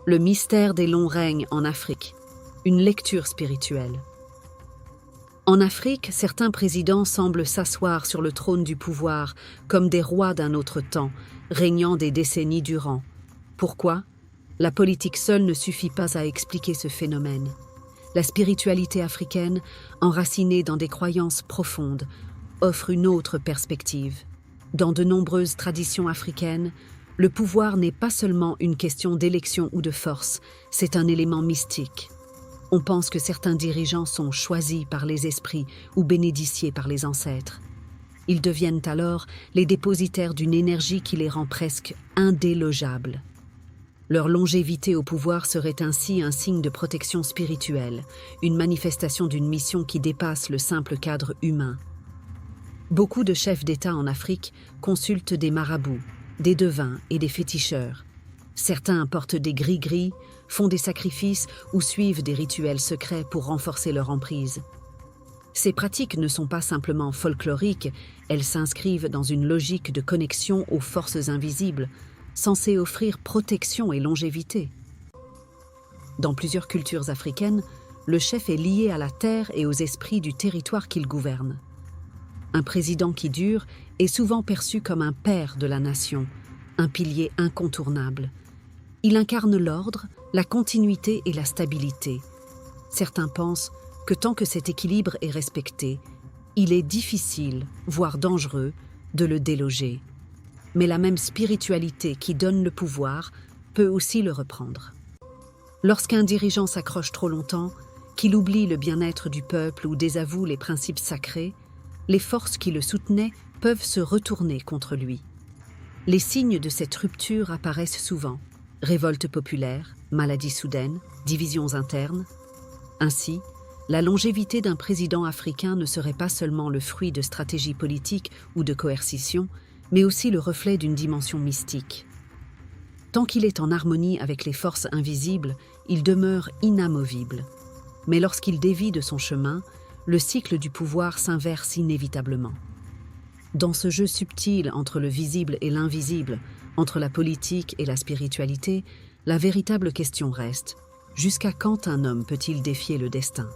Le mystère des longs règnes en Afrique. Une lecture spirituelle. En Afrique, certains présidents semblent s'asseoir sur le trône du pouvoir comme des rois d'un autre temps, régnant des décennies durant. Pourquoi? La politique seule ne suffit pas à expliquer ce phénomène. La spiritualité africaine, enracinée dans des croyances profondes, offre une autre perspective. Dans de nombreuses traditions africaines, le pouvoir n'est pas seulement une question d'élection ou de force, c'est un élément mystique. On pense que certains dirigeants sont choisis par les esprits ou bénédiciés par les ancêtres. Ils deviennent alors les dépositaires d'une énergie qui les rend presque indélogeables. Leur longévité au pouvoir serait ainsi un signe de protection spirituelle, une manifestation d'une mission qui dépasse le simple cadre humain. Beaucoup de chefs d'État en Afrique consultent des marabouts, des devins et des féticheurs. Certains portent des gris-gris, font des sacrifices ou suivent des rituels secrets pour renforcer leur emprise. Ces pratiques ne sont pas simplement folkloriques, elles s'inscrivent dans une logique de connexion aux forces invisibles, censées offrir protection et longévité. Dans plusieurs cultures africaines, le chef est lié à la terre et aux esprits du territoire qu'il gouverne. Un président qui dure est souvent perçu comme un père de la nation, un pilier incontournable. Il incarne l'ordre, la continuité et la stabilité. Certains pensent que tant que cet équilibre est respecté, il est difficile, voire dangereux, de le déloger. Mais la même spiritualité qui donne le pouvoir peut aussi le reprendre. Lorsqu'un dirigeant s'accroche trop longtemps, qu'il oublie le bien-être du peuple ou désavoue les principes sacrés, les forces qui le soutenaient peuvent se retourner contre lui. Les signes de cette rupture apparaissent souvent: révoltes populaires, maladies soudaines, divisions internes. Ainsi, la longévité d'un président africain ne serait pas seulement le fruit de stratégies politiques ou de coercition, mais aussi le reflet d'une dimension mystique. Tant qu'il est en harmonie avec les forces invisibles, il demeure inamovible. Mais lorsqu'il dévie de son chemin, le cycle du pouvoir s'inverse inévitablement. Dans ce jeu subtil entre le visible et l'invisible, entre la politique et la spiritualité, la véritable question reste: jusqu'à quand un homme peut-il défier le destin ?